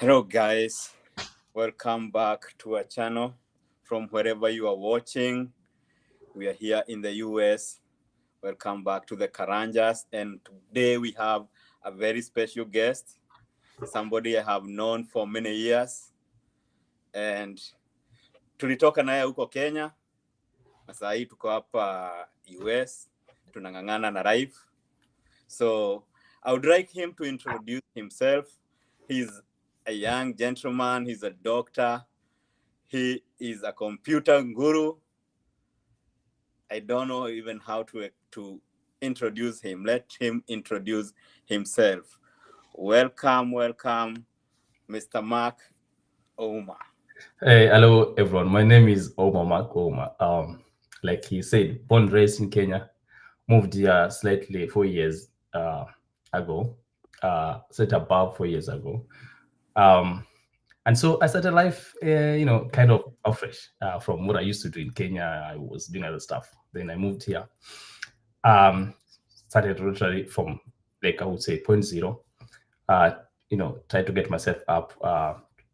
Hello, guys. Welcome back to our channel from wherever you are watching. We are here in the US. Welcome back to the KARANJA'S. And today we have a very special guest, somebody I have known for many years. And tulitoka naye huko Kenya. Sasa hii tuko hapa US. Tunang'ang'ana na life. So I would like him to introduce himself. He's a young gentleman. He's a doctor. He is a computer guru. I don't know even how to introduce him. Let him introduce himself. Welcome, Mr. Mark Omar. Hey, hello everyone. My name is Omar. Like he said, born raised in Kenya, moved here slightly 4 years ago, set above 4 years ago. And so I started life, kind of afresh from what I used to do in Kenya. I was doing other stuff. Then I moved here. Started literally from, like I would say, point zero. Tried to get myself up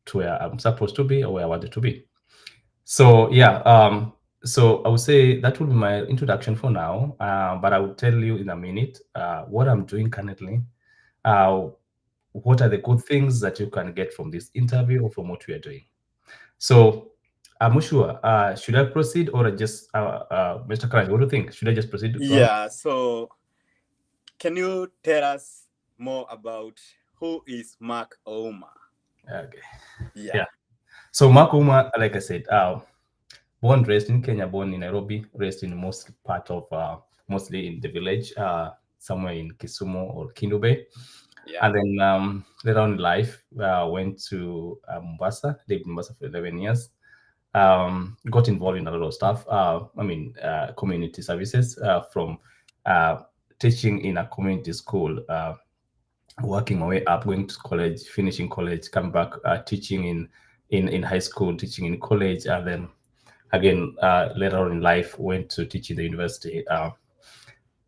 to where I'm supposed to be or where I wanted to be. So yeah, so I would say that would be my introduction for now. But I will tell you in a minute what I'm doing currently. What are the good things that you can get from this interview or from what we are doing? So I'm not sure. Should I proceed or just Mr. Karaj, what do you think? Should I just proceed? Yeah, so can you tell us more about who is Mark Omar? Okay. Yeah. So Mark Omar, like I said, born raised in Kenya, born in Nairobi, raised in most part of mostly in the village, somewhere in Kisumu or Kindube. Yeah. And then later on in life, went to Mombasa, lived in Mombasa for 11 years. Got involved in a lot of stuff. Community services from teaching in a community school, working my way up, going to college, finishing college, come back, teaching in high school, teaching in college, and then again later on in life went to teach in the university.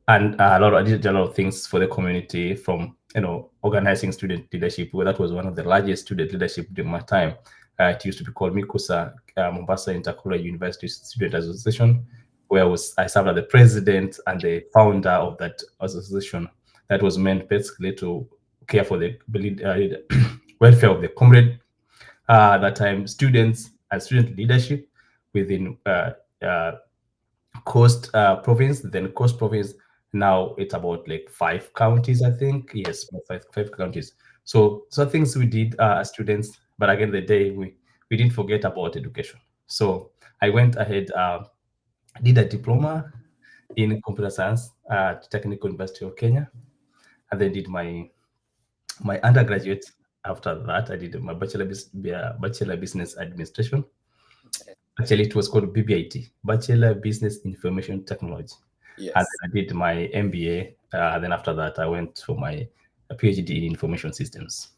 And I did a lot of things for the community, from organizing student leadership. Well, that was one of the largest student leadership during my time. It used to be called MIKUSA, Mombasa Intercollege University Student Association, where I served as the president and the founder of that association. That was meant basically to care for the welfare of the comrade, that time students and student leadership within Coast Province, then Coast Province. Now it's about like 5 counties, I think. Yes, five counties. So things we did as students, but again, the day we didn't forget about education. So I went ahead, did a diploma in computer science at Technical University of Kenya, and then did my undergraduate. After that, I did my bachelor business administration. Actually, it was called BBIT, Bachelor Business Information Technology. Yes. And then I did my MBA. Then after that, I went for my PhD in information systems.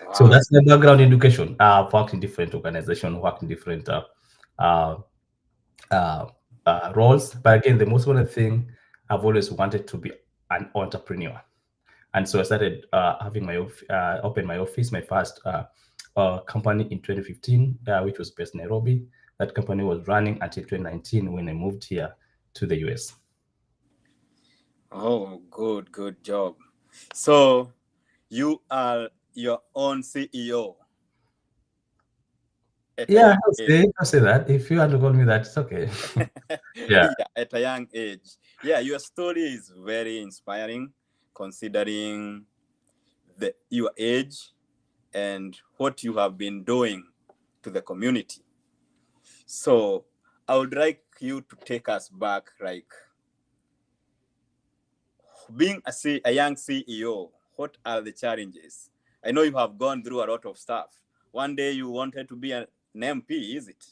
Wow. So that's the background in education. I've worked in different organizations, worked in different uh, roles. But again, the most important thing, I've always wanted to be an entrepreneur. And so I started having open my office, my first company in 2015, which was based in Nairobi. That company was running until 2019 when I moved here to the US. Oh, good job. So you are your own CEO. Yeah, I'll say that. If you want to call me that, it's okay. Yeah, at a young age. Yeah, your story is very inspiring, considering your age and what you have been doing to the community. So I would like you to take us back, like being a young CEO. What are the challenges? I know you have gone through a lot of stuff. One day you wanted to be an MP, is it?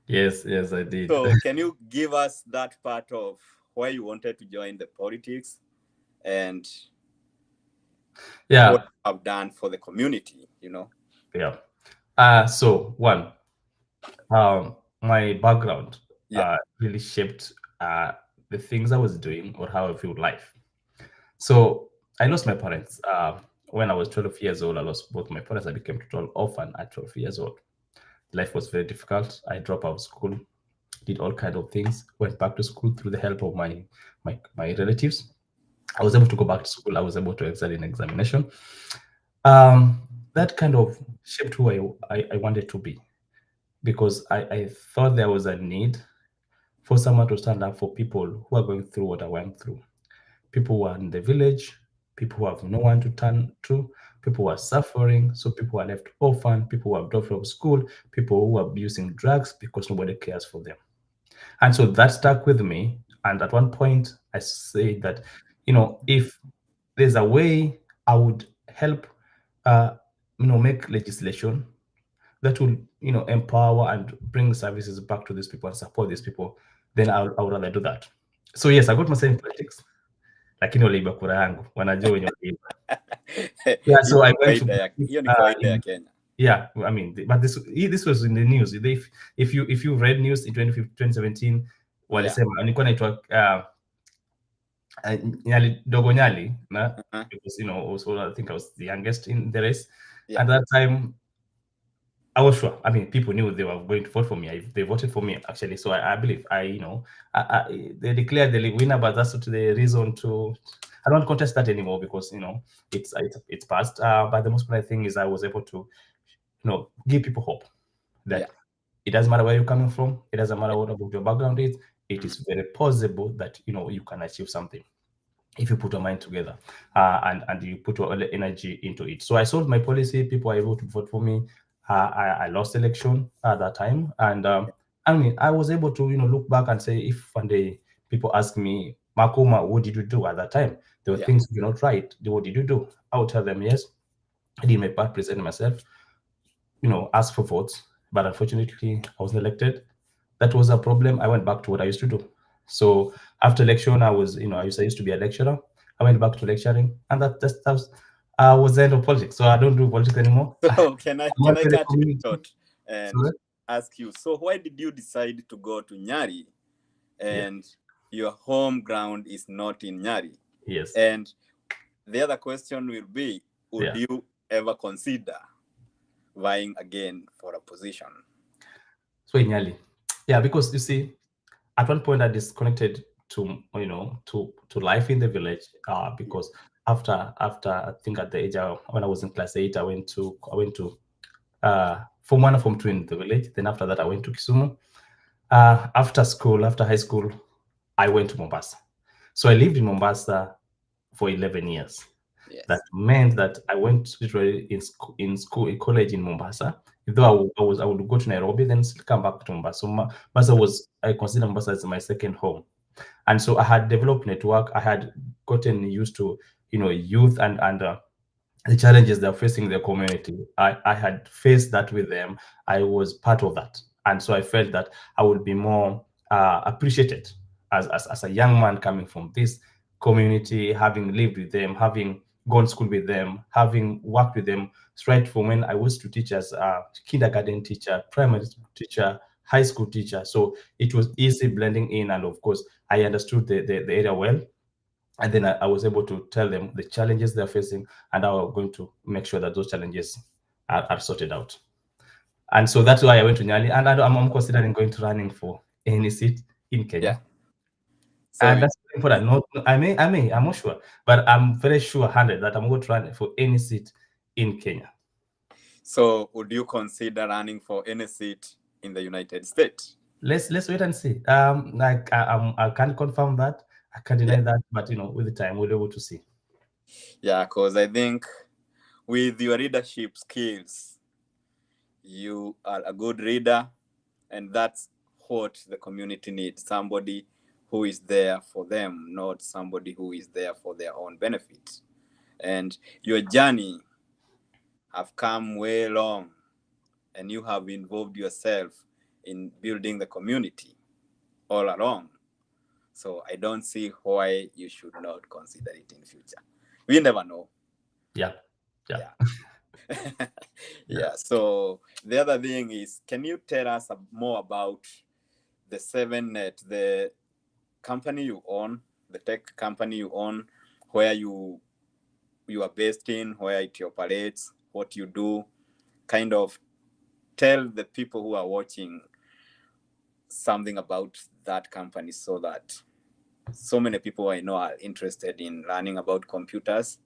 Yes, I did. So can you give us that part of why you wanted to join the politics and what you have done for the community, Yeah. So one, my background really shaped the things I was doing or how I feel life. So I lost my parents when I was 12 years old, I lost both my parents. I became total orphan at 12 years old. Life was very difficult. I dropped out of school, did all kind of things, went back to school through the help of my relatives. I was able to go back to school. I was able to excel in examination. Um, that kind of shaped who I wanted to be, because I thought there was a need for someone to stand up for people who are going through what I went through. People who are in the village, people who have no one to turn to, people who are suffering, so people who are left orphan, people who are dropped from school, people who are abusing drugs because nobody cares for them. And so that stuck with me. And at one point, I say that, if there's a way I would help, uh, make legislation that will, empower and bring services back to these people and support these people, then I would rather do that. So yes, I got myself in politics, lakini waliiba kura yangu, wanajua wenye waliiba. Yeah, so I went to hiyo ni kawaida ya Kenya. yeah, I mean, but this was in the news. If you read news in 2017, walisema nilikuwa naitwa Nyali Dogo Nyali, because also I think I was the youngest in the race. At that time, I was sure. I mean, people knew they were going to vote for me. They voted for me actually. So I believe they declared the winner, but that's not the reason to. I don't contest that anymore because it's past. But the most important thing is I was able to, give people hope that it doesn't matter where you're coming from. It doesn't matter what about your background is. It is very possible that you can achieve something if you put your mind together, and you put your energy into it. So I sold my policy. People were able to vote for me. I lost election at that time, and I mean, I was able to look back and say, if one day people ask me, Makoma, what did you do at that time? There were things you not right. What did you do? I would tell them, yes, I did my part, present myself, ask for votes, but unfortunately, I wasn't elected. That was a problem. I went back to what I used to do. So after election, I used to be a lecturer. I went back to lecturing, and that was the end of politics. So I don't do politics anymore. So can I cut you short and ask you? So why did you decide to go to Nyari, and your home ground is not in Nyari? Yes. And the other question will be: would you ever consider vying again for a position? So in Nyali, because you see, at one point I disconnected to life in the village, because after I think at the age of, when I was in class 8, I went to Form 1 and Form 2 in the village. Then after that I went to Kisumu. After high school, I went to Mombasa. So I lived in Mombasa for 11 years. Yes. That meant that I went literally in college in Mombasa. Though I would go to Nairobi, then still come back to Mombasa. So I consider Mombasa as my second home. And so I had developed network. I had gotten used to, youth and the challenges they're facing their community. I had faced that with them. I was part of that. And so I felt that I would be more appreciated as a young man coming from this community, having lived with them, having gone to school with them, having worked with them, right from when I was to teach as a kindergarten teacher, primary teacher, high school teacher. So it was easy blending in. And of course, I understood the area well. And then I was able to tell them the challenges they're facing and how we're going to make sure that those challenges are sorted out. And so that's why I went to Nyali, and I'm considering going to running for any seat in Kenya. Yeah. So and that's important. No, I'm not sure, but I'm very sure 100 that I'm going to run for any seat in Kenya. So would you consider running for any seat in the United States? Let's wait and see. I can't confirm that. I can't deny that, but with the time we'll be able to see. Yeah, because I think with your leadership skills, you are a good leader, and that's what the community needs. Somebody who is there for them, not somebody who is there for their own benefit. And your journey have come way long, and you have involved yourself in building the community all along. So I don't see why you should not consider it in future. We never know. Yeah. Yeah. So the other thing is, can you tell us more about the 7net, the company you own, the tech company you own, where you you are based in, where it operates, what you do, kind of tell the people who are watching something about that company, so that so many people I know are interested in learning about computers.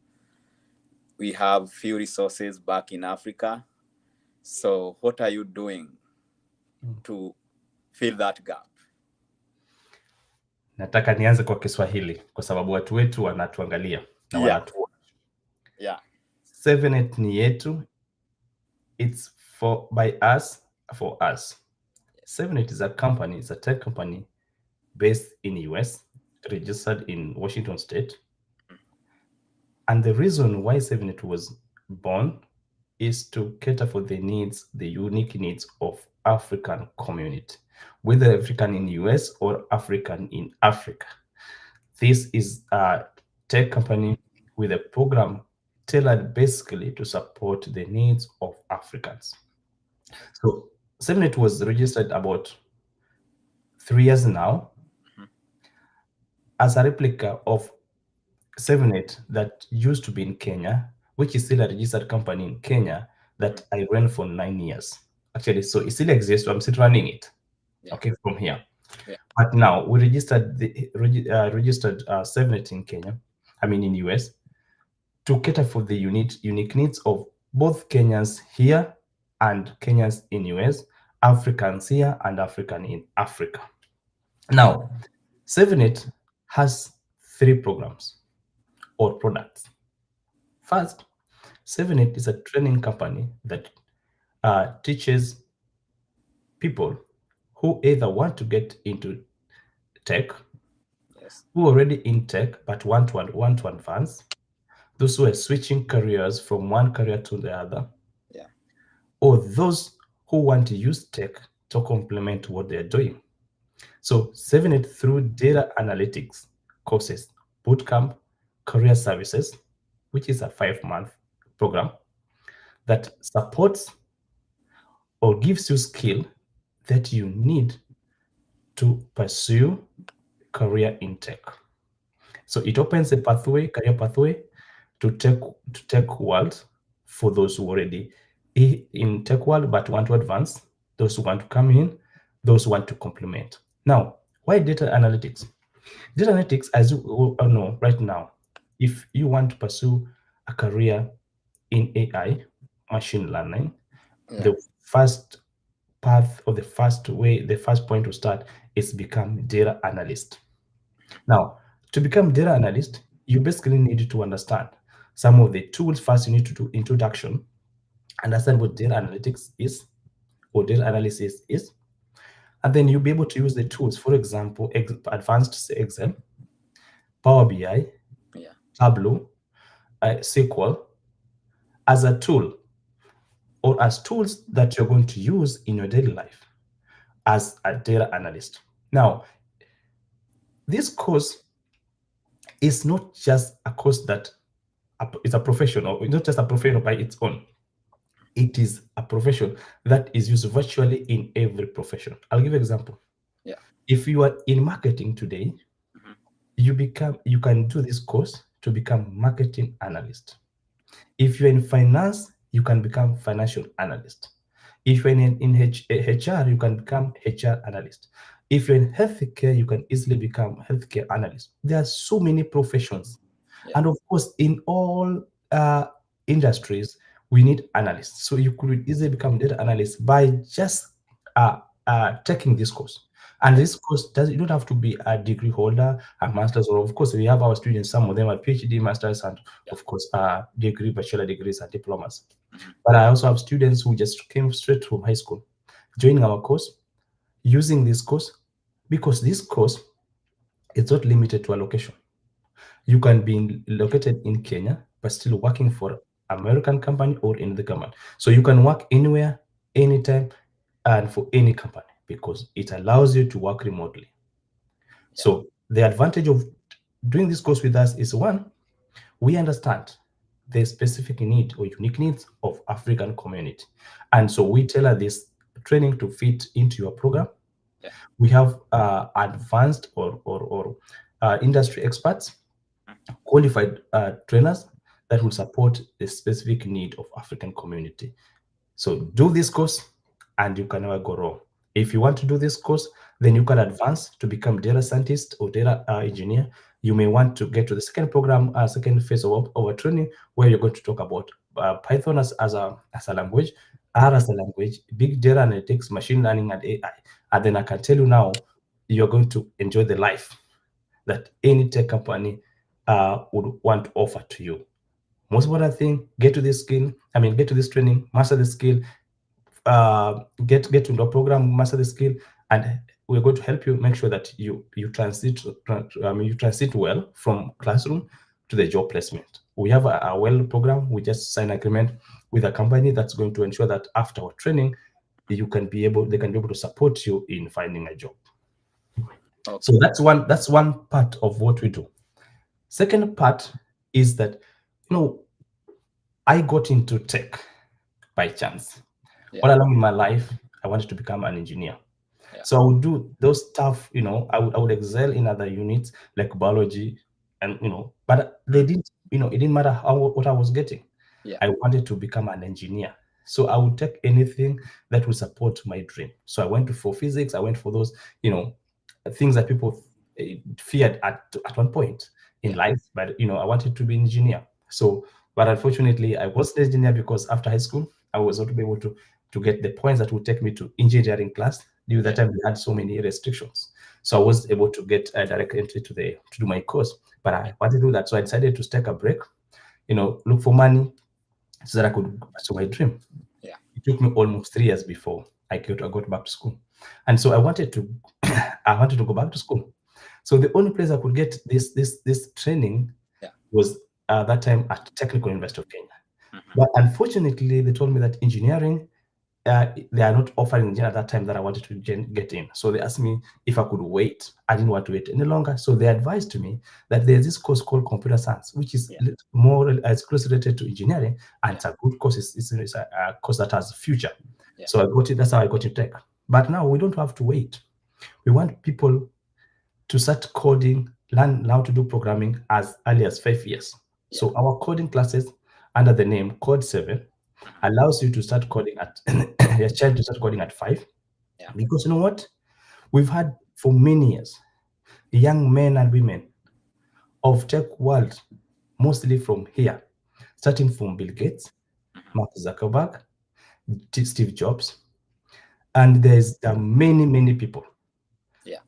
We have few resources back in Africa. So what are you doing to fill that gap? Nataka nianze kwa Kiswahili kwa sababu watu wetu wanatuangalia na Yeah. wanatuona. Yeah. 78 ni yetu. It's by us, for us. 78 is a company, it's a tech company based in US, registered in Washington State. And the reason why 78 was born is to cater for the needs, the unique needs of African community, whether African in US or African in Africa. This is a tech company with a program tailored basically to support the needs of Africans. So 78 was registered about 3 years now as a replica of 78 that used to be in Kenya, which is still a registered company in Kenya that I ran for 9 years. Actually, so it still exists, so I'm still running it. Yeah. Okay, from here. Yeah. But now we registered 78 in Kenya, in US, to cater for the unique needs of both Kenyans here and Kenyans in US, Africans here and African in Africa. Now, 78 has 3 programs or products. First, 78 is a training company that teaches people who either want to get into tech, Yes. who are already in tech but want to advance, those who are switching careers from one career to the other, Yeah. or those who want to use tech to complement what they're doing. So 78 through data analytics courses, bootcamp, career services, which is a 5-month program that supports or gives you skill that you need to pursue career in tech. So it opens a career pathway to tech world for those who already in tech world but want to advance, those who want to come in, those who want to complement. Now, why data analytics? Data analytics, as you all know right now, if you want to pursue a career in AI, machine learning, the first path or the first point to start is become data analyst. Now, to become data analyst, you basically need to understand some of the tools. First, you need to do introduction, understand what data analytics is, or data analysis is, and then you'll be able to use the tools. For example, advanced Excel, Power BI, Tableau, SQL, as a tool or as tools that you're going to use in your daily life as a data analyst. Now, this course is not just a course that is a profession, or not just a profession by its own. It is a profession that is used virtually in every profession. I'll give you an example. Yeah. If you are in marketing today, you can do this course to become marketing analyst. If you're in finance, you can become financial analyst. If you're in HR, you can become HR analyst. If you're in healthcare, you can easily become healthcare analyst. There are so many professions. And of course, in all industries, we need analysts. So you could easily become data analyst by just taking this course. And this course, you don't have to be a degree holder, a master's, or of course, we have our students, some of them are PhD, masters, and of course, degree, bachelor degrees and diplomas. But I also have students who just came straight from high school, joining our course, using this course, because this course is not limited to a location. You can be located in Kenya, but still working for American company or in the government. So you can work anywhere, anytime, and for any company, because it allows you to work remotely. So the advantage of doing this course with us is, one, we understand the specific need or unique needs of African community. And so we tailor this training to fit into your program. We have advanced or industry experts, qualified trainers that will support the specific need of African community. So do this course and you can never go wrong. If you want to do this course, then you can advance to become data scientist or data engineer. You may want to get to the second program, second phase of our training, where you're going to talk about Python as a language, R as a language, big data analytics, machine learning, and AI. And then I can tell you now, you're going to enjoy the life that any tech company would want to offer to you. Most important thing, get to this training, master the skill, get to the program, master the skill, and we're going to help you make sure that you transit well from classroom to the job placement. We have a well program. We just sign agreement with a company that's going to ensure that after our training, they can be able to support you in finding a job. Okay. So that's one part of what we do. Second part is that, I got into tech by chance. All along in my life, I wanted to become an engineer. So I would do those stuff, I would excel in other units like biology, and but they didn't, it didn't matter what I was getting. I wanted to become an engineer. So I would take anything that would support my dream. So I went for physics. I went for those, things that people feared at one point in life. But I wanted to be an engineer. So, but unfortunately, I was an engineer because after high school, I was not able to get the points that would take me to engineering class. Due to that time, we had so many restrictions. So I was able to get a direct entry to do my course. But I wanted to do that. So I decided to take a break, look for money so that I could pursue my dream. It took me almost 3 years before I got back to school. And so I wanted to go back to school. So the only place I could get this training was that time at Technical University of Kenya. But unfortunately, they told me that engineering, they are not offering engineering at that time that I wanted to get in. So they asked me if I could wait. I didn't want to wait any longer. So they advised to me that there's this course called computer science, which is more it's closely related to engineering, and it's a good course. It's a course that has a future. So I got it. That's how I got into tech. But now we don't have to wait. We want people to start coding, learn how to do programming as early as 5 years. So our coding classes under the name Code 7 allows you to start coding at your child to start coding at 5. Because you know what? We've had for many years young men and women of tech world, mostly from here, starting from Bill Gates, Mark Zuckerberg, Steve Jobs, and there's many people.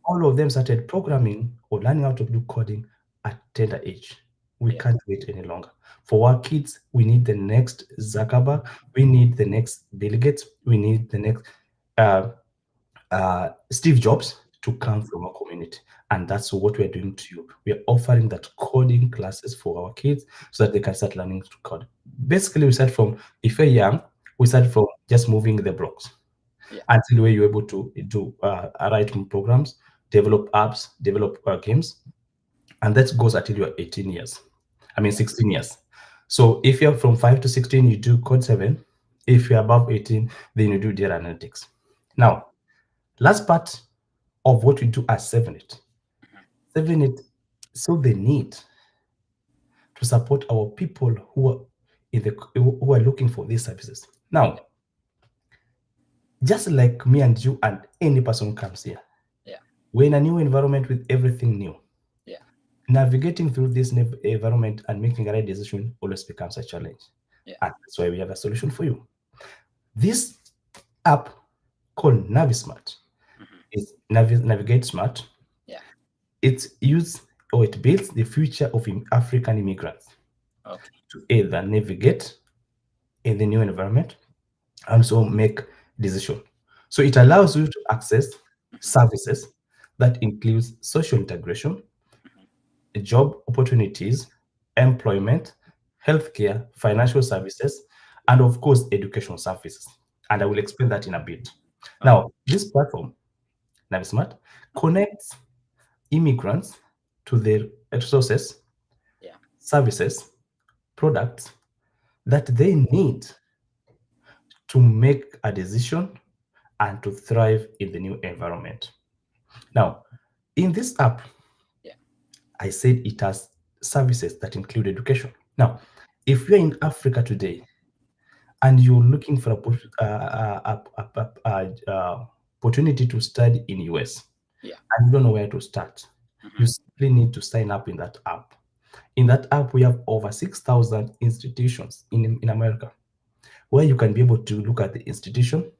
All of them started programming or learning how to do coding at tender age. We can't wait any longer. For our kids, we need the next Zuckerberg. We need the next Bill Gates. We need the next Steve Jobs to come from our community. And that's what we're doing to you. We are offering that coding classes for our kids so that they can start learning to code. Basically, we start from, if you're young, we start from just moving the blocks until where you're able to do write programs, develop apps, develop games. And that goes until you're 18 years. 16 years. So if you're from 5 to 16, you do code 7. If you're above 18, then you do data analytics. Now, last part of what we do at 7-It. 7-It, so the need to support our people who are looking for these services. Now, just like me and you and any person who comes here, we're in a new environment with everything new. Navigating through this environment and making a right decision always becomes a challenge. And that's why we have a solution for you. This app called Navis Smart is Navigate Smart. It builds the future of African immigrants to either navigate in the new environment and so make decision. So it allows you to access services that includes social integration, job opportunities, employment, healthcare, financial services, and of course, educational services. And I will explain that in a bit. Now, this platform, Navis Smart, connects immigrants to their resources, services, products that they need to make a decision and to thrive in the new environment. Now, in this app, I said it has services that include education. Now, If you're in Africa today and you're looking for opportunity to study in US Yeah. and you don't know where to start, you simply need to sign up in that app. In that app, we have over 6,000 institutions in America, where you can be able to look at the institution,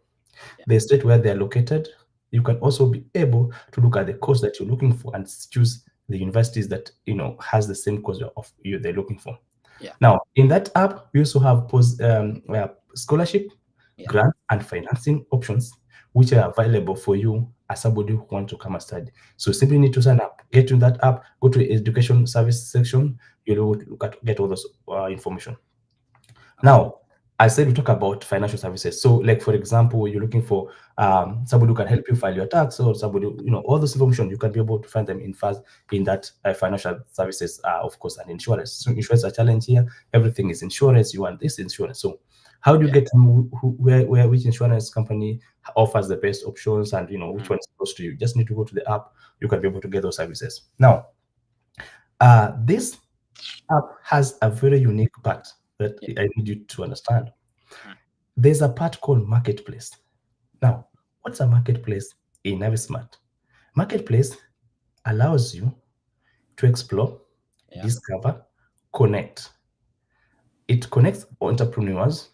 the state where they're located. You can also be able to look at the course that you're looking for and choose the universities that has the same course of you they're looking for. Yeah. Now, in that app, we also have scholarship, Yeah. grant, and financing options, which are available for you as somebody who want to come and study. So you simply need to sign up, get to that app, go to the education service section. You'll look at get all those information. Now, I said we talk about financial services. So, like for example, you're looking for somebody who can help you file your tax, or somebody, all this information you can be able to find them in that financial services, of course, and insurance. So, insurance is a challenge here. Everything is insurance. You want this insurance. So, how do you get which insurance company offers the best options, and which one is close to you? You just need to go to the app. You can be able to get those services. Now, this app has a very unique part that I need you to understand. There's a part called marketplace. Now, what's a marketplace in Navis Smart? Marketplace allows you to explore, discover, connect. It connects entrepreneurs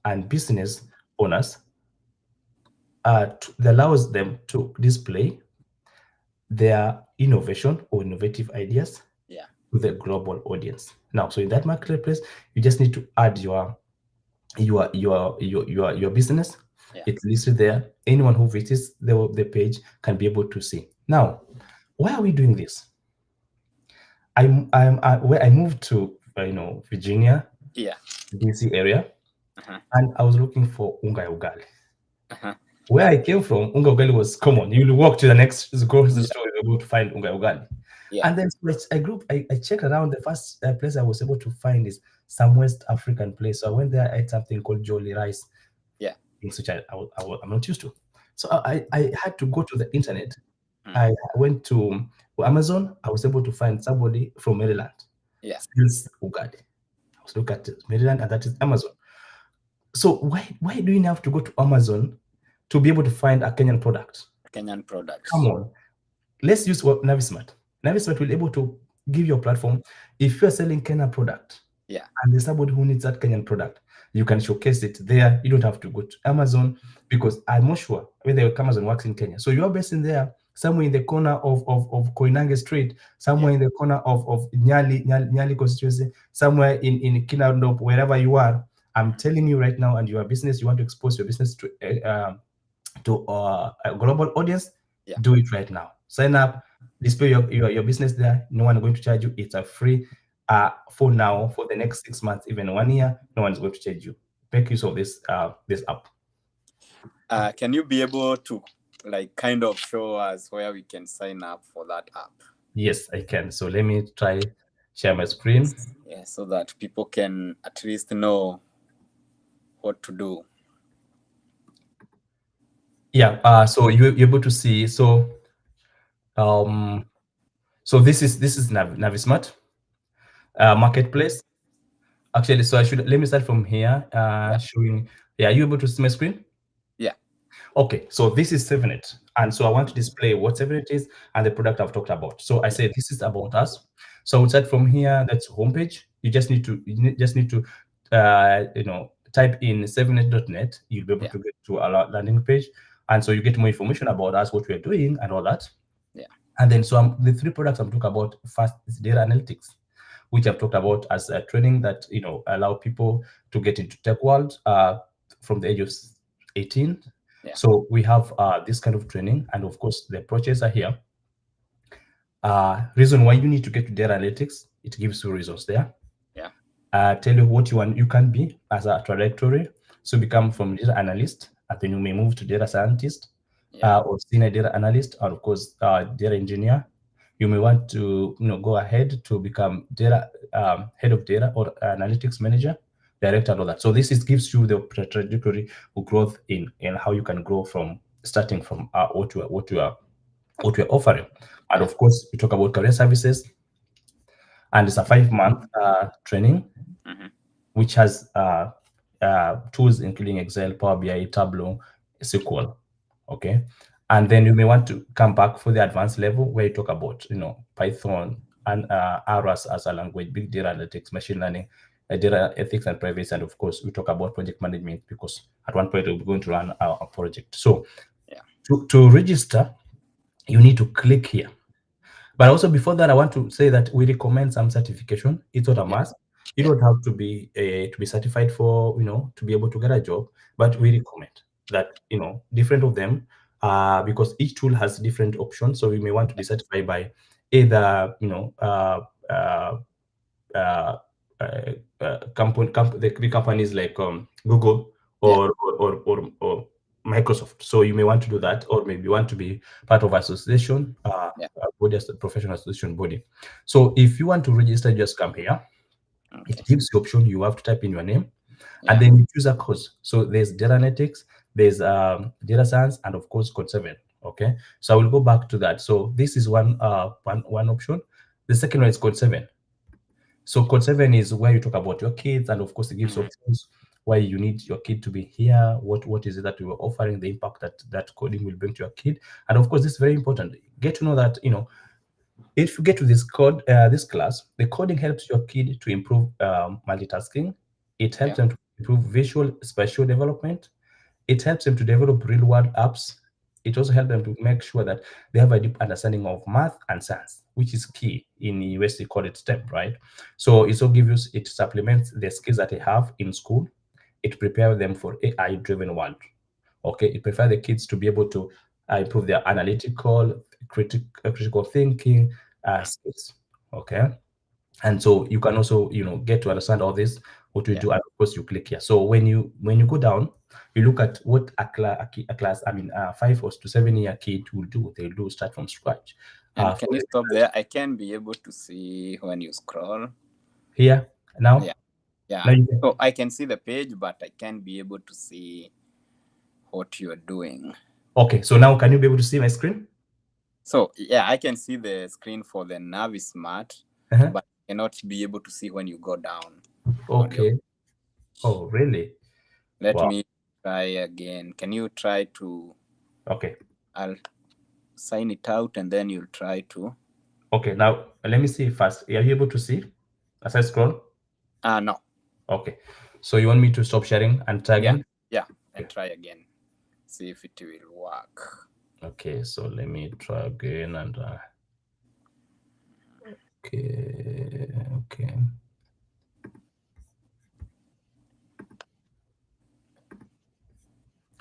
and business owners. It allows them to display their innovation or innovative ideas to the global audience. Now, so in that marketplace, you just need to add your business. It's listed there. Anyone who visits the page can be able to see. Now, why are we doing this? Where I moved to Virginia, DC area, and I was looking for unga ugali. Where I came from, unga ugali was common. You walk to the next grocery store, you're able to find unga ugali. And then I checked around. The first place I was able to find is some West African place. So I went there, I ate something called jolly rice. Things which I'm not used to. So I had to go to the internet. I went to Amazon. I was able to find somebody from Maryland. Sells ugali. I was looking at Maryland, and that is Amazon. So why do you have to go to Amazon to be able to find a Kenyan product? Kenyan products. Come on. Let's use Navis Smart. Navis Smart will be able to give you a platform. If you're selling Kenyan product, and there's somebody who needs that Kenyan product, you can showcase it there. You don't have to go to Amazon, because I'm not sure whether Amazon works in Kenya. So you're based in there, somewhere in the corner of Koinange Street, somewhere in the corner of Nyali constituency, somewhere in Kinarndop, wherever you are. I'm telling you right now, and your business, you want to expose your business to a global audience, do it right now. Sign up, display your business there. No one is going to charge you. It's a free for now, for the next 6 months, even 1 year. No one is going to charge you. Make use of this app. Can you be able to kind of show us where we can sign up for that app? Yes, I can. So let me try share my screen. Yeah, so that people can at least know what to do. Yeah. So you're able to see. So so this is Navis Smart marketplace. Actually, so let me start from here. Showing. Yeah, you able to see my screen? Yeah. Okay, so this is 7it, and so I want to display what 7it is and the product I've talked about. So I say this is about us. So we'll start from here. That's homepage. You just need to type in 7it.net. You'll be able to get to our landing page, and so you get more information about us, what we're doing, and all that. And then so the 3 products I'm talking about first is data analytics, which I've talked about as a training that allow people to get into tech world from the age of 18. So we have this kind of training, and of course the approaches are here. Reason why you need to get to data analytics, it gives you reasons there. Tell you what you can be as a trajectory. So become from data analyst, and then you may move to data scientist, or senior data analyst, and of course data engineer. You may want to go ahead to become data head of data or analytics manager, director, and all that. So this gives you the trajectory of growth in how you can grow from starting from what we're offering. And of course, we talk about career services, and it's a 5-month training. which has tools including Excel, Power BI, Tableau, SQL. Okay, and then you may want to come back for the advanced level where you talk about Python and R as a language, big data analytics, machine learning, data ethics and privacy, and of course we talk about project management because at one point we're going to run a project. So Yeah. to register, you need to click here. But also before that, I want to say that we recommend some certification. It's not a Yeah. must. You Yeah. don't have to be certified for to be able to get a job, but we recommend that different of them, because each tool has different options. So you may want to be certified by either uh, the big companies like Google Yeah. or Microsoft. So you may want to do that, or maybe you want to be part of association, Yeah. a body as a professional association body. So if you want to register, just come here. It Okay. gives the option. You have to type in your name, and Yeah. then you choose a course. So there's data analytics, there's data science, and of course code 7. Okay, so I will go back to that. So this is one option. The second one is code 7. So code 7 is where you talk about your kids, and of course it gives Mhm. options why you need your kid to be here. What is it that you are offering, the impact that coding will bring to your kid. And of course this is very important. Get to know that if you get to this class, the coding helps your kid to improve multitasking. It helps Yeah. them to improve visual spatial development. It helps them to develop real world apps. It also helps them to make sure that they have a deep understanding of math and science, which is key in the U.S. They call it STEM, right? So it supplements the skills that they have in school. It prepares them for AI driven world. Okay, it prepares the kids to be able to improve their analytical, critical thinking skills. Okay, and so you can also get to understand all this, what we Yeah. do, and of course you click here. So when you go down, you look at what a class, I mean, 5 or to 7 year kid will do. They'll do start from scratch. And can For you stop there? I can be able to see when you scroll. here Yeah. now Yeah. now you can, So I can see the page, but I can be able to see what you're doing. okay, so now can you be able to see my screen? So yeah, I can see the screen for the Navis Smart, Uh-huh. but I cannot be able to see when you go down on your. Okay. Oh, really? Let Wow. me try again. Can you try to? Okay. I'll sign it out and then you'll try to. Okay, now let me see first. Are you able to see as I scroll? No. Okay, so you want me to stop sharing and try Yeah. again? Yeah. And Okay. try again. See if it will work. Okay, so let me try again and okay, okay.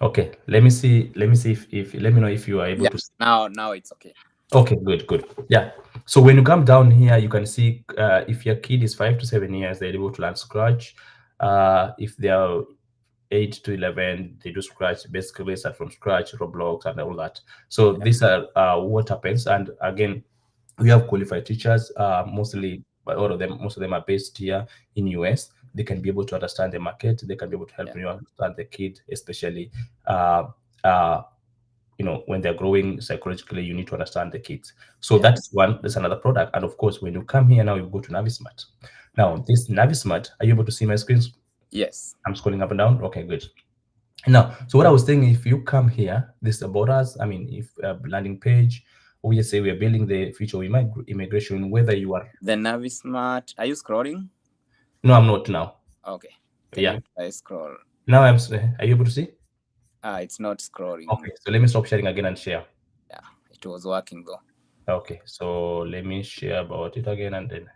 Okay, let me see if let me know if you are able Yeah. to see. Now it's okay. Okay, good. Yeah. So when you come down here, you can see if your kid is 5 to 7 years, they're able to learn Scratch. If they are 8 to 11, they do Scratch, basically start from scratch, Roblox, and all that. So Yeah. these are what happens. And again, we have qualified teachers, mostly, but all of them, most of them are based here in US. They can be able to understand the market. They can be able to help Yeah. you understand the kid, especially uh, uh, when they're growing psychologically. You need to understand the kids. So Yeah. that's one. That's another product. And of course, when you come here now, you go to Navis Smart. Now, this Navis Smart, are you able to see my screens? Yes. I'm scrolling up and down. Okay, good. Now, so what I was saying, if you come here, this about us, I mean, if landing page, we just say we are building the future of immigration, whether you are, The Navis Smart. Are you scrolling? no, I'm not now. Okay. Can Yeah, you try scroll? now are you able to see? It's not scrolling. Okay, so let me stop sharing again and share. Yeah. It was working though. Okay, so let me share about it again and then,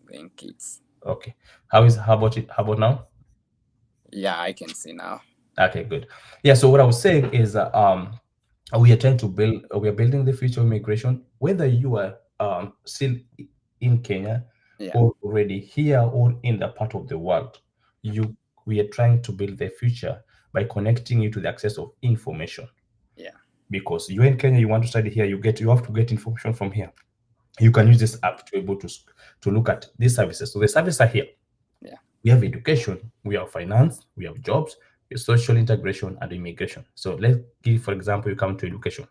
I think it's. okay. How about it? How about now? Yeah, I can see now. Okay, good. Yeah, so what I was saying is we are trying to build, we are building the future of immigration, whether you are still in Kenya Yeah. or already here or in the part of the world. We are trying to build the future by connecting you to the access of information. Yeah. Because you're in Kenya, you want to study here, you have to get information from here. You can use this app to be able to look at these services. So the services are here. Yeah. We have education, we have finance, we have jobs, we have social integration, and immigration. So let's give, for example, you come to education.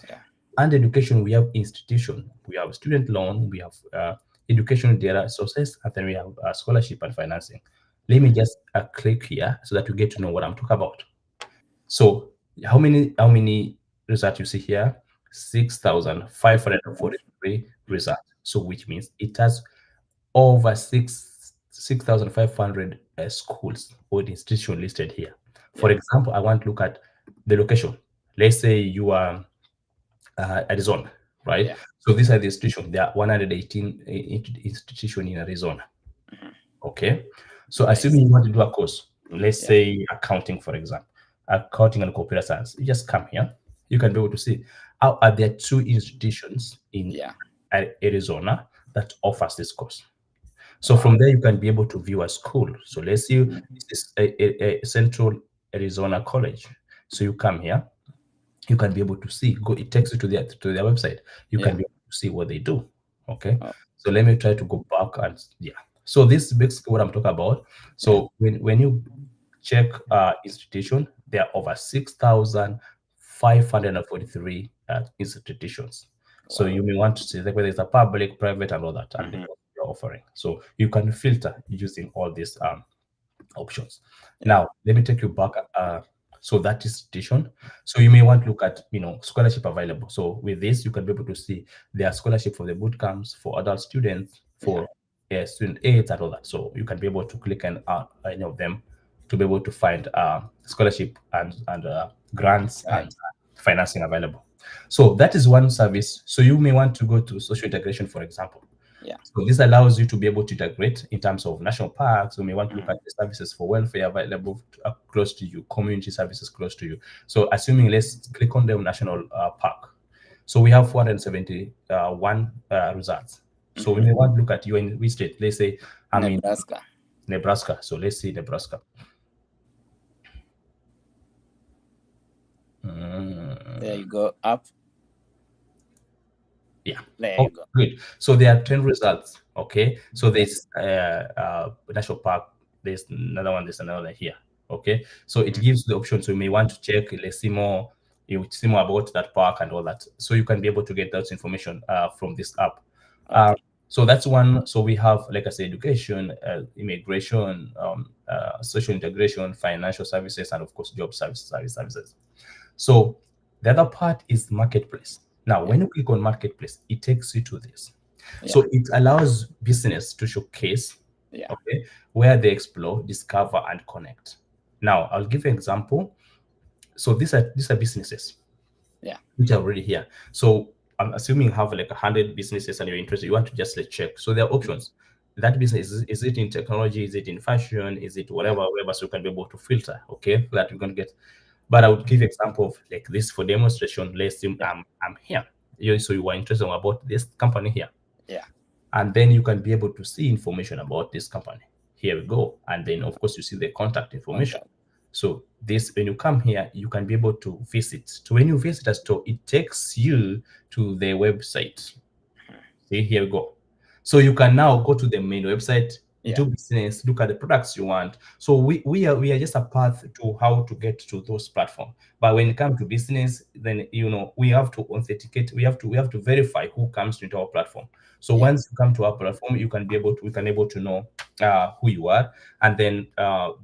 Yeah. And education, we have institution, we have student loan, we have education data sources, and then we have scholarship and financing. Let me just click here so that you get to know what I'm talking about. So how many results you see here? 6,543 results. So which means it has over 6,500 schools or institutions listed here. For Yeah. example, I want to look at the location. Let's say you are Arizona, right? Yeah. So these are the institutions. There are 118 institutions in Arizona. Mhm. Okay. So Nice. assuming you want to do a course, let's Yeah. say accounting, for example, accounting and computer science, you just come here. You can be able to see how are there two institutions in Yeah. Arizona that offers this course. So Wow. from there, you can be able to view a school. So let's say Mhm. this is a Central Arizona College. So you come here, you can be able to see. Go, it takes you to their website. You can Yeah. be able to see what they do. Okay. Oh, So let me try to go back and yeah. So this is basically what I'm talking about. yeah. So when you check institution, there are over 6,543 institutions. So Wow. you may want to see like whether it's a public, private, and all that, and the Mhm. course you're offering. So you can filter using all these options. Yeah. Now, let me take you back. So that is tuition. So you may want to look at, scholarship available. So with this, you can be able to see there are scholarship for the boot camps, for adult students, Yeah. for student aids and all that. So you can be able to click on any of them to be able to find scholarship and grants and Right. financing available. So that is one service. So you may want to go to social integration, for example. Yeah. So this allows you to be able to integrate in terms of national parks. You may want to look Mhm. at the services for welfare available close to you, community services close to you. So assuming let's click on the national park. So we have 471 results. So we Mhm. may want to look at you in which state. Let's say I'm in Nebraska. Nebraska. So let's see Nebraska. There Mm, you go. Up. yeah. There Oh, you go. good. So there are 10 results. Okay. So Yeah. there's national park. There's another one. There's another one here. Okay. So it Mhm. gives the option. So you may want to check. Let's see more. You see more about that park and all that. So you can be able to get that information from this app. Uh, Okay. so that's one. So we have, like I said, education, immigration, social integration, financial services, and of course, job services. So the other part is marketplace. Now, Yeah. when you click on marketplace, it takes you to this. Yeah. So it allows business to showcase, Yeah. okay, where they explore, discover, and connect. Now, I'll give you an example. So these are businesses Yeah. which are already here. So I'm assuming you have like 100 businesses and you're interested. You want to just like check. So there are options. That business is it in technology? Is it in fashion? Is it Yeah. whatever? So you can be able to filter. Okay, that you're gonna get. But I would give example of like this for demonstration. Let's assume Yeah. I'm here. So you are interested about this company here, Yeah. and then you can be able to see information about this company. Here we go, and then of course you see the contact information. Contact. So this, when you come here, you can be able to visit. So when you visit a store, it takes you to the website. See, here we go. So you can now go to the main website, Yeah. do business, look at the products you want. So we are just a path to how to get to those platforms. But when it comes to business, then we have to authenticate. We have to verify who comes into our platform. So Yeah. once you come to our platform, we can able to know who you are, and then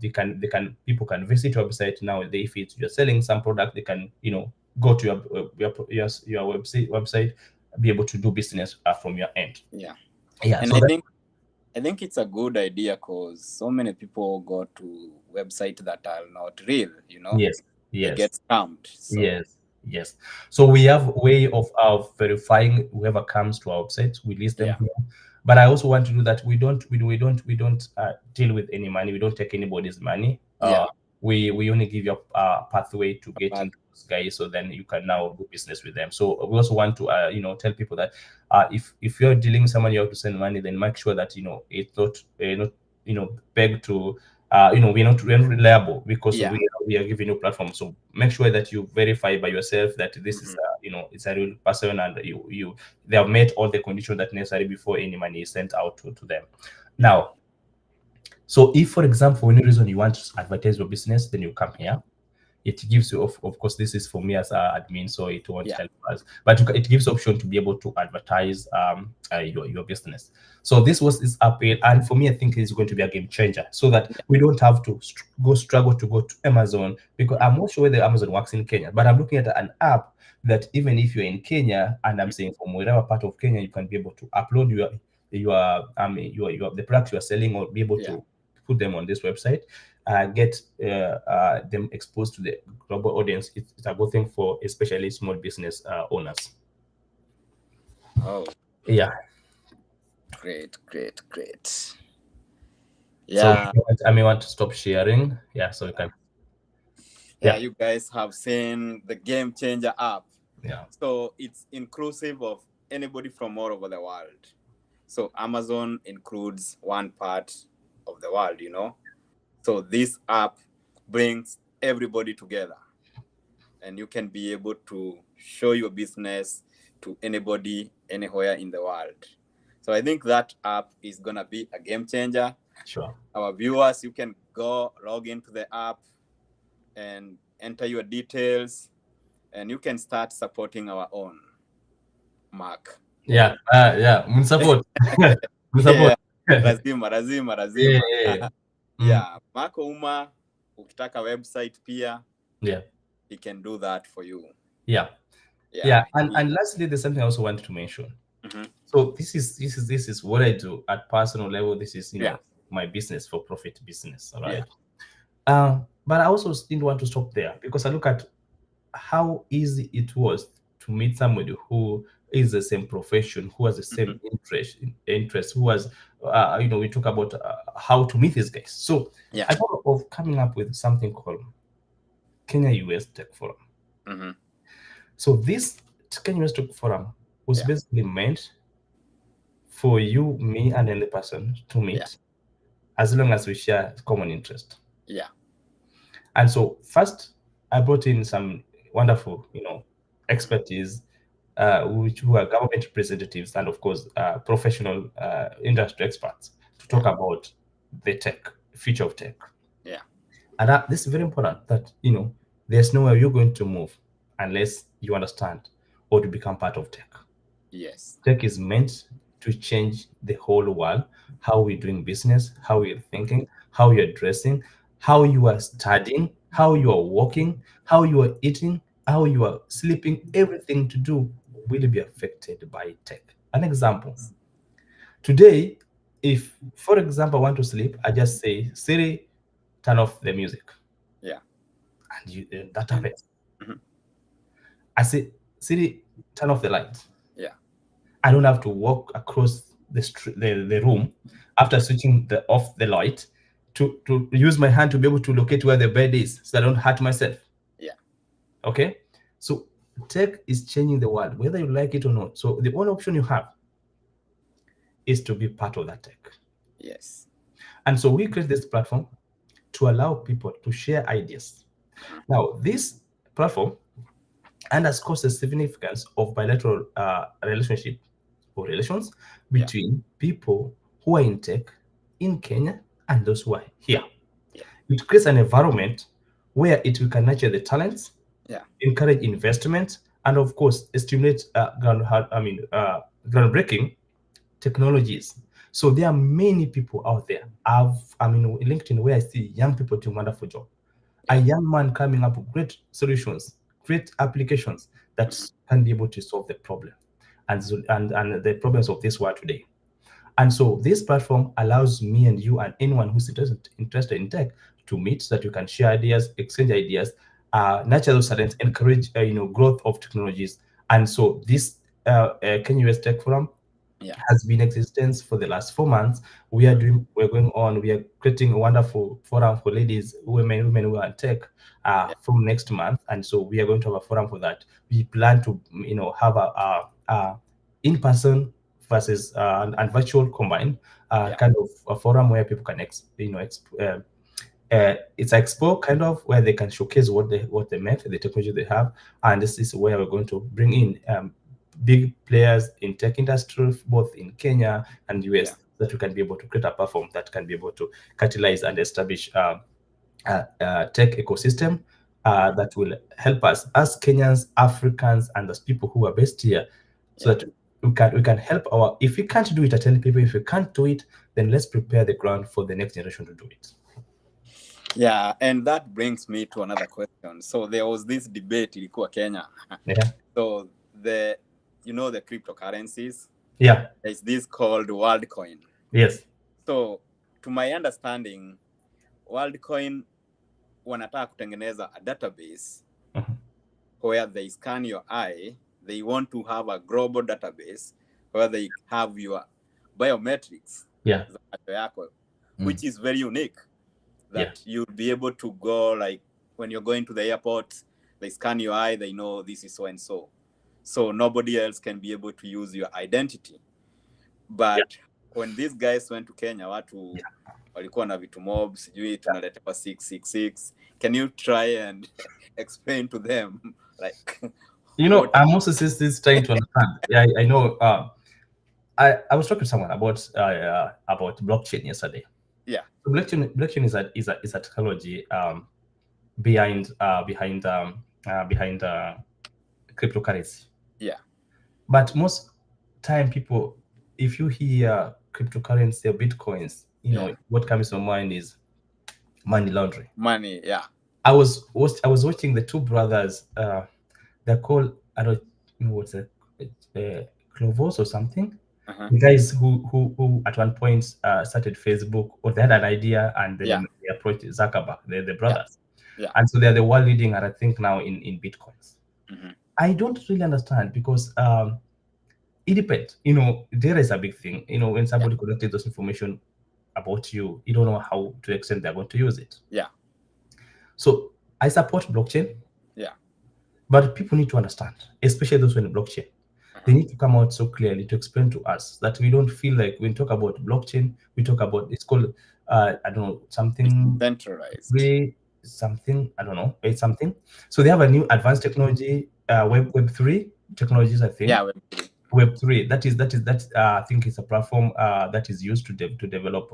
they can people can visit your website. Now, if you're selling some product, they can go to your website, be able to do business from your end. Yeah. Yeah. And So that I think it's a good idea because so many people go to websites that are not real, yes, they yes, get scammed. So yes, yes. So we have a way of verifying whoever comes to our website. We list them yeah, here. But I also want to do that. We don't deal with any money. We don't take anybody's money. yeah, We only give you a pathway to get but into those guys, so then you can now do business with them. So we also want to tell people that if you're dealing with someone, you have to send money, then make sure that it's not beg to we're not reliable, because yeah, we are giving you platform. So make sure that you verify by yourself that this is mhm, it's a real person, and you they have met all the conditions that necessary before any money is sent out to them. yeah, Now, so if, for example, for any reason you want to advertise your business, then you come here. it gives you, of course, this is for me as an admin, so it won't Yeah. help us, but it gives option to be able to advertise your business. So this was this appeal, and for me, I think it's going to be a game changer, so that Yeah. we don't have to struggle to go to Amazon, because I'm not sure whether Amazon works in Kenya, but I'm looking at an app that even if you're in Kenya, and I'm saying from whatever part of Kenya, you can be able to upload your the products you are selling, or be able Yeah. to put them on this website, get them exposed to the global audience. It's a good thing for especially small business owners. Oh, Yeah. great, great, great. So Yeah. I may want to stop sharing. Yeah, so you can. Yeah, Yeah. you guys have seen the Game Changer app. Yeah. So it's inclusive of anybody from all over the world. So Amazon includes one part of the world, you know. So this app brings everybody together, and you can be able to show your business to anybody, anywhere in the world. So I think that app is going to be a game changer. Sure. Our viewers, you can go log into the app and enter your details, and you can start supporting our own Mark. Yeah. Yeah. Support. Yeah, Support. lazima. Yeah. Mm. Yeah, Mark Omar, ukitaka website pia, Yeah. he can do that for you. Yeah. Yeah. Yeah. And lastly, there's something I also wanted to mention. Mm-hmm. So this is what I do at personal level. This is Yeah. my business for profit business. All right. Yeah. But I also didn't want to stop there, because I look at how easy it was to meet somebody who is the same profession, who has the same interest, who has, we talk about how to meet these guys. So Yeah. I thought of coming up with something called Kenya US Tech Forum. Mm-hmm. So this Kenya US Tech Forum was basically meant for you, me, and any person to meet, as long as we share common interest. Yeah. And so first, I brought in some wonderful, expertise, who are government representatives, and of course, professional industry experts, to talk about the future of tech. Yeah. And this is very important, that there's nowhere you're going to move unless you understand or to become part of tech. Yes. Tech is meant to change the whole world, how we're doing business, how we're thinking, how you're dressing, how you are studying, how you are walking, how you are eating, how you are sleeping. Everything to do will be affected by tech. An example. Today, if, for example, I want to sleep, I just say, Siri, turn off the music. Yeah. And that happens. Mm-hmm. I say, Siri, turn off the light. Yeah. I don't have to walk across the room after switching off the light to use my hand to be able to locate where the bed is, so I don't hurt myself. Yeah. Okay? So tech is changing the world, whether you like it or not. So the only option you have is to be part of that tech. Yes. And so we create this platform to allow people to share ideas. Now, this platform underscores the significance of bilateral relationship or relations between people who are in tech in Kenya and those who are here. Yeah. It creates an environment where we can nurture the talents, encourage investment, and of course stimulate groundbreaking technologies. So there are many people out there. LinkedIn, where I see young people doing wonderful job. A young man coming up with great solutions, great applications that can be able to solve the problem and the problems of this world today. And so this platform allows me and you and anyone who's interested in tech to meet, so that you can share ideas, exchange ideas, nurture those talents, encourage growth of technologies. And so this Kenya US Tech Forum has been in existence for the last 4 months. We are creating a wonderful forum for ladies, women who are in tech from next month. And so we are going to have a forum for that. We plan to have a in-person versus and virtual combined kind of a forum where people can it's expo kind of, where they can showcase what they make, the technology they have. And this is where we're going to bring in big players in tech industry, both in Kenya and US, that we can be able to create a platform that can be able to catalyze and establish tech ecosystem that will help us as Kenyans, Africans, and as people who are based here, so Yeah. that we can help our. If we can't do it, I tell people, if we can't do it, then let's prepare the ground for the next generation to do it. Yeah, and that brings me to another question. So there was this debate ilikuwa Kenya. Yeah. So the cryptocurrencies, Yeah. there's this called WorldCoin. Yes. So to my understanding, WorldCoin wanataka kutengeneza a database where they scan your eye. They want to have a global database where they have your biometrics, Yeah. za macho yako, which is very unique. Yeah. That you'll be able to go, like when you're going to the airport, they scan your eye, they know this is so and so. So nobody else can be able to use your identity. But when these guys went to Kenya, watu walikuwa na vitu mob, sijui tunaletewa 666. Can you try and explain to them, like, I'm also just trying to understand. Yeah, I know. I was talking to someone about blockchain yesterday. Yeah. So blockchain is a technology behind cryptocurrency. Yeah. But most time, people, if you hear cryptocurrency or bitcoins, what comes to mind is money laundering. Money. Yeah. I was watching the two brothers. They're called, I don't know what's it, Clovos or something. The guys who at one point started Facebook, or they had an idea and then they approached Zuckerberg. They're the brothers. Yeah. And so they're the world leading, and I think now in bitcoins. I don't really understand because it depends. Data is a big thing. When somebody collected those information about you, you don't know how to the extent they're going to use it. Yeah. So I support blockchain. Yeah. But people need to understand, especially those in blockchain. They need to come out so clearly to explain to us that we don't feel like when we talk about blockchain, we talk about, it's called, I don't know, something centralized. Something, I don't know, it's something. So they have a new advanced technology, Web3 technologies, I think. Yeah, Web3. That I think it's a platform that is used to develop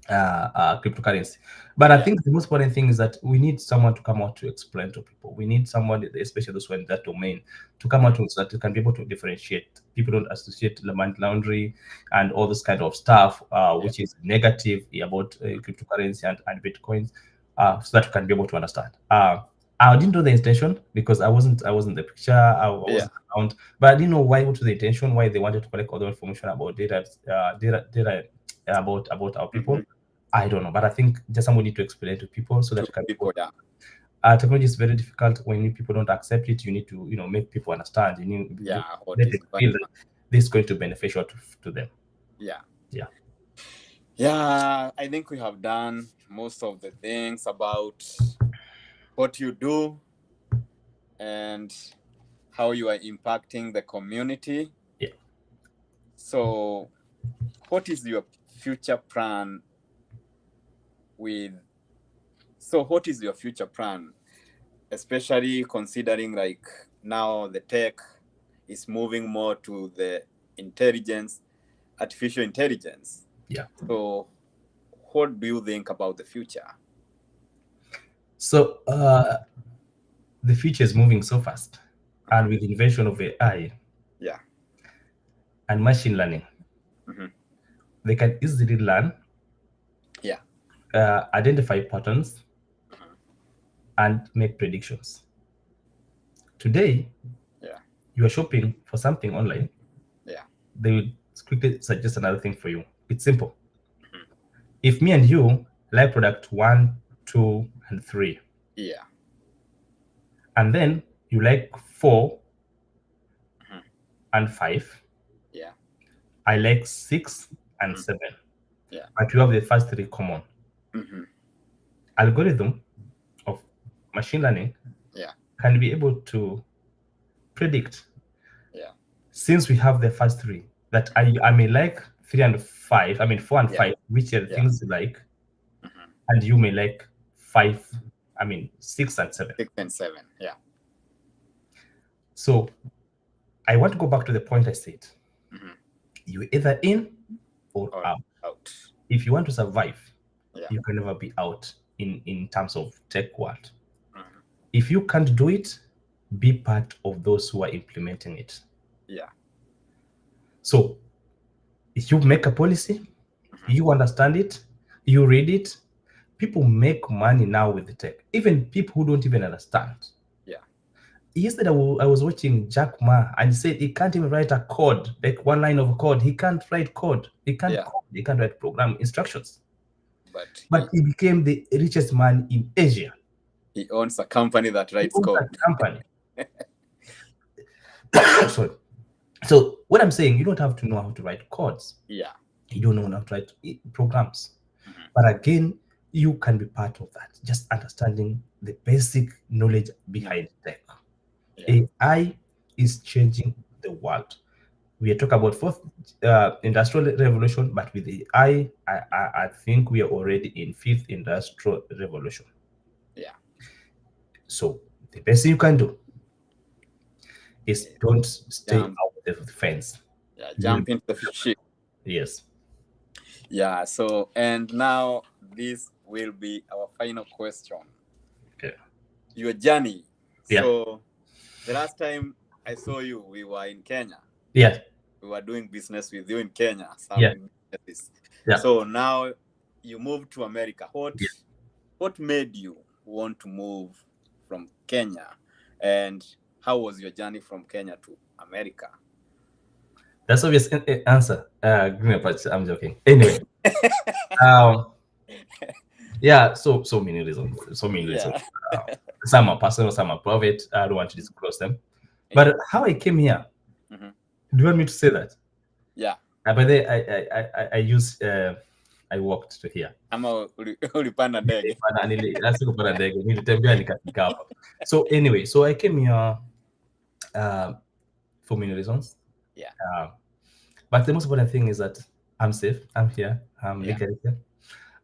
cryptocurrency. But I think the most important thing is that we need someone to come out to explain to people. We need someone, especially those who are in that domain, to come out so that they can be able to differentiate. People don't associate money laundering and all this kind of stuff, which is negative about cryptocurrency and bitcoins, so that we can be able to understand. I didn't know the intention because I wasn't the picture. I wasn't around, but I didn't know why. What was the intention? Why they wanted to collect all the information about data about our people. I don't know, but I think just somebody need to explain to people so that people. Technology is very difficult. When people don't accept it, you need to make people understand. You need let them feel that this is going to be beneficial to them. Yeah. I think we have done most of the things about what you do and how you are impacting the community. Yeah. So what is your future plan what is your future plan, especially considering like now the tech is moving more to the artificial intelligence? Yeah. So what do you think about the future? So the future is moving so fast, and with the invention of AI and machine learning, they can easily learn, identify patterns, and make predictions. Today, you are shopping for something online. They will quickly suggest another thing for you. It's simple. If me and you like product 1, 2, and 3, and then you like 4 and 5, I like 6 and 7, but you have the first 3 common. Algorithm of machine learning can be able to predict, since we have the first 3, that I may like 3 and 5, 4 and 5, which are the things you like, and you may like 6 and 7. 6 and 7, So I want to go back to the point I said. You're either in or out. If you want to survive, you can never be out. in terms of tech world. Mhm. If you can't do it, be part of those who are implementing it. Yeah. So if you make a policy, Mhm. you understand it, you read it. People make money now with the tech, even people who don't even understand. Yeah. Yesterday, I was watching Jack Ma, and he said he can't even write a code, like one line of code. He can't write code. He can't Yeah. code. He can't write program instructions. But But he became the richest man in Asia. he owns a company that He writes owns code. a company. Sorry. So what I'm saying, you don't have to know how to write codes. Yeah. You don't know how to write programs. Mhm. But again, you can be part of that. Just understanding the basic knowledge behind tech. Yeah. AI is changing the world. We are talking about fourth industrial revolution, but with AI, I think we are already in fifth industrial revolution. Yeah. So the best thing you can do is Yeah. don't stay Jump. out of the fence. Yeah. You will Jump into the ship. yes. Yeah. So, and now this will be our final question. Okay. Your journey. Yeah. So, the last time I saw you, we were in Kenya. Yeah. We were doing business with you in Kenya. Yeah. Some businesses. Yeah. So now you moved to America. Yeah. What made you want to move from Kenya, and how was your journey from Kenya to America? That's obvious answer. Give me a patch. I'm joking. Anyway, um, yeah. So many reasons. So many reasons. Yeah. Uh, some are personal, some are private. I don't want to disclose them. Yeah. But how I came here, Mhm. do you want me to say that? Yeah. By the way, I use I walked to here. Ama ulipanda ndege. Sikupanda ndege, nilitembea nikafika hapa. So anyway, so I came here for many reasons. Yeah. But the most important thing is that I'm safe. I'm here. I'm Yeah. legally here.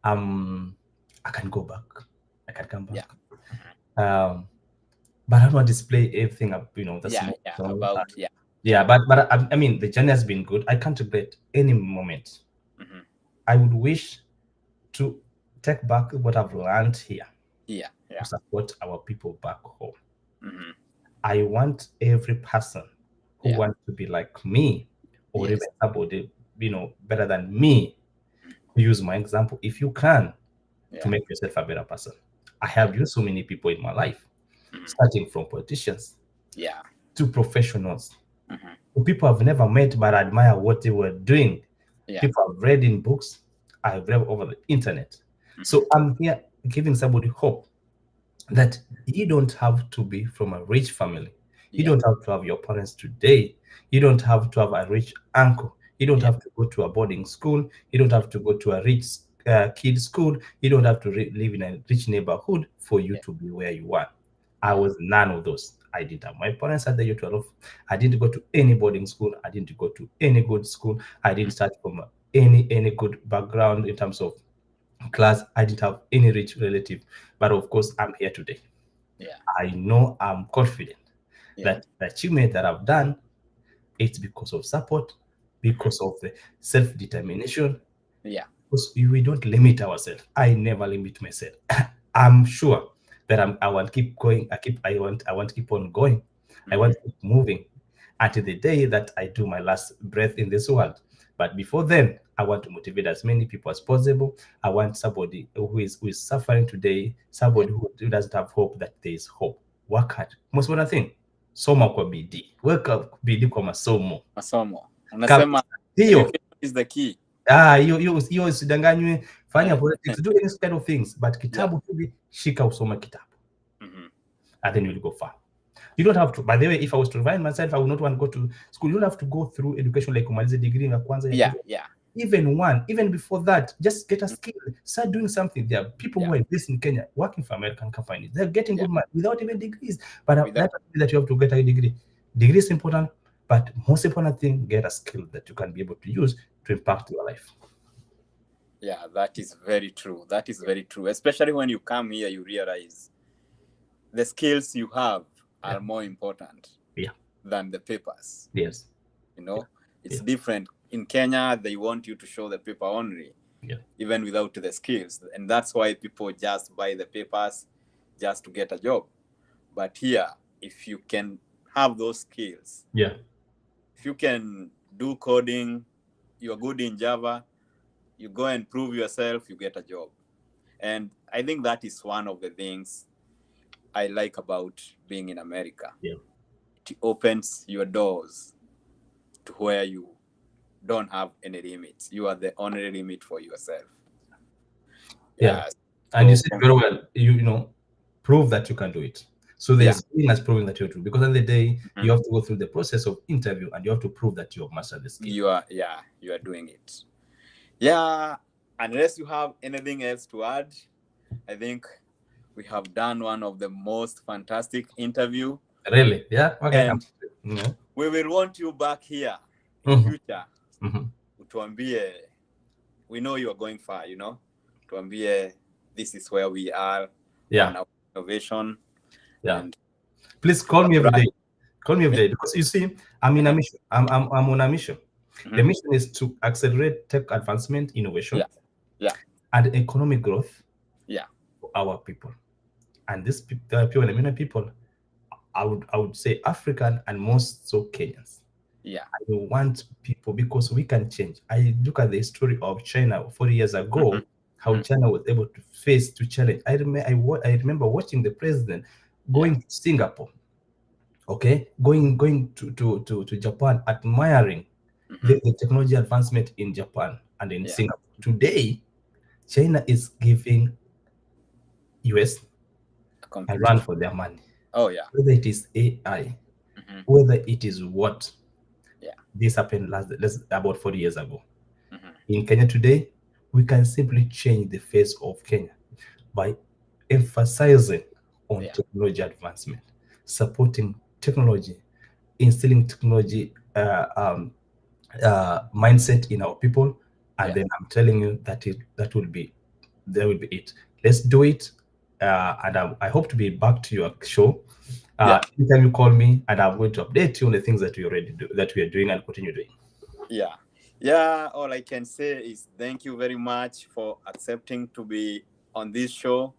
I can go back. I can come back. Yeah. But I don't want to display everything up. That's Yeah. more. Yeah. So, About yeah. yeah. But I mean, the journey has been good. I can't regret any moment. Mhm. I would wish to take back what I've learned here Yeah. Yeah. to support our people back home. Mhm. I want every person who Yeah. wants to be like me or Yes. even somebody, better than me, to use my example. If you can, Yeah. to make yourself a better person. I have used so many people in my life, Mhm. starting from politicians Yeah. to professionals, Mhm. to people I've never met but I admire what they were doing. Yeah. People I've read in books, I've read over the internet. Mhm. So I'm here giving somebody hope that you don't have to be from a rich family. You Yeah. don't have to have your parents today. You don't have to have a rich uncle. You don't Yeah. have to go to a boarding school. You don't have to go to a rich kid school. You don't have to live in a rich neighborhood for you Yeah. to be where you are. I was none of those. I didn't have my parents at the age of 12. I didn't go to any boarding school. I didn't go to any good school. I didn't start from any good background in terms of class. I didn't have any rich relative. But of course, I'm here today. Yeah. I know I'm confident Yeah. that the achievement that I've done, it's because of support, because of the self-determination, Yeah. because we don't limit ourselves. I never limit myself. I'm sure that I want to keep going. I want to keep on going. I want to keep moving until the day that I do my last breath in this world. But before then, I want to motivate as many people as possible. I want somebody who is suffering today, somebody who doesn't have hope, that there is hope. Work hard. Most important thing, soma kwa bidii. Weka bidii kwa masomo. Masomo. Unasema Hiyo education is the key. hiyo usidanganywe, fanya Eh. politics, do any kind of things, but Yeah. kitabu hivi shika, usoma kitabu, Mhm. and then you'll go far. You don't have to. By the way, if I was to remind myself, I would not want to go to school. You don't have to go through education like umalize degree ya kwanza ya Yeah. pili. Yeah. Even before that, just get a skill, start doing something. There are people who are based in Kenya working for American companies. They're getting good money without even degrees. But that doesn't mean that you have to get a degree. Degree is important, but most important thing, get a skill that you can be able to use to impact your life. Yeah, that is very true. That is very true. Especially when you come here, you realize the skills you have are more important than the papers. Yes. It's different. In Kenya, they want you to show the paper only. Yeah. even without the skills. And that's why people just buy the papers just to get a job. But here, if you can have those skills, Yeah. if you can do coding, you're good in Java, you go and prove yourself, you get a job. And I think that is one of the things I like about being in America. Yeah. It opens your doors to where you don't have any limits. You are the only limit for yourself. Yeah. Yeah. And you So said very well, you know, prove that you can do it. So yeah. there's being as proving that you're true, because at the end of the day, you Mhm. have to go through the process of interview and you have to prove that you have mastered the skill. You are doing it. Yeah. Unless you have anything else to add, I think we have done one of the most fantastic interview, Really? Yeah. Okay. and Yeah. we will want you back here in Mhm. future. Mhm. Utuambie, we know you are going far, you know. Tuambie, this is where we are Yeah. on our innovation, Yeah. and Please call me every right. day. Call me every day, because you see, I'm in a mission. I'm on a mission. The Mhm. mission is to accelerate tech advancement, innovation, Yeah, yeah, and economic growth yeah, for our people. And this people, and many people, I would say African and most so Kenyans. yeah. I want people, because we can change. I look at the story of China 40 years Mhm. ago, how Mhm. China was able to face to challenge. I remember watching the president Yeah. going to Singapore, okay, going to Japan, admiring Mhm. the technology advancement in Japan and in Yeah. Singapore. Today, China is giving US A a run competition. for their money, Oh yeah. whether it is AI, Mhm. whether it is what. Yeah. This happened last about 40 years ago. Mhm. In Kenya today, we can simply change the face of Kenya by emphasizing on Yeah. technology advancement, supporting technology, instilling technology mindset in our people, and Yeah. then I'm telling you that will be it. Let's do it, and I hope to be back to your show. Yeah. Anytime you call me, and I'm going to update you on the things that we already do, that we are doing and continue doing. Yeah. Yeah. All I can say is thank you very much for accepting to be on this show.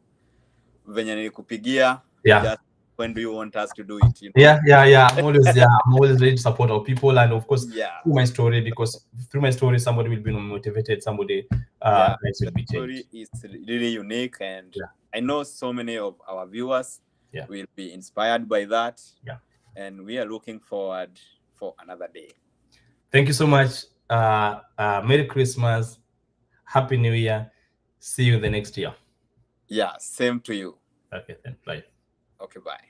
Venye nilikupigia, Yeah. just when do you want us to do it, you know? Yeah. I'm always ready to support our people, and of course Yeah. through my story, because through my story, somebody will be motivated, somebody Yeah. lives will The be story changed. is really unique, and Yeah. I know so many of our viewers Yeah. will be inspired by that. Yeah. And we are looking forward for another day. Thank you so much. Merry Christmas, Happy New Year. See you the next year. Yeah, same to you. Okay, then bye. Okay, bye.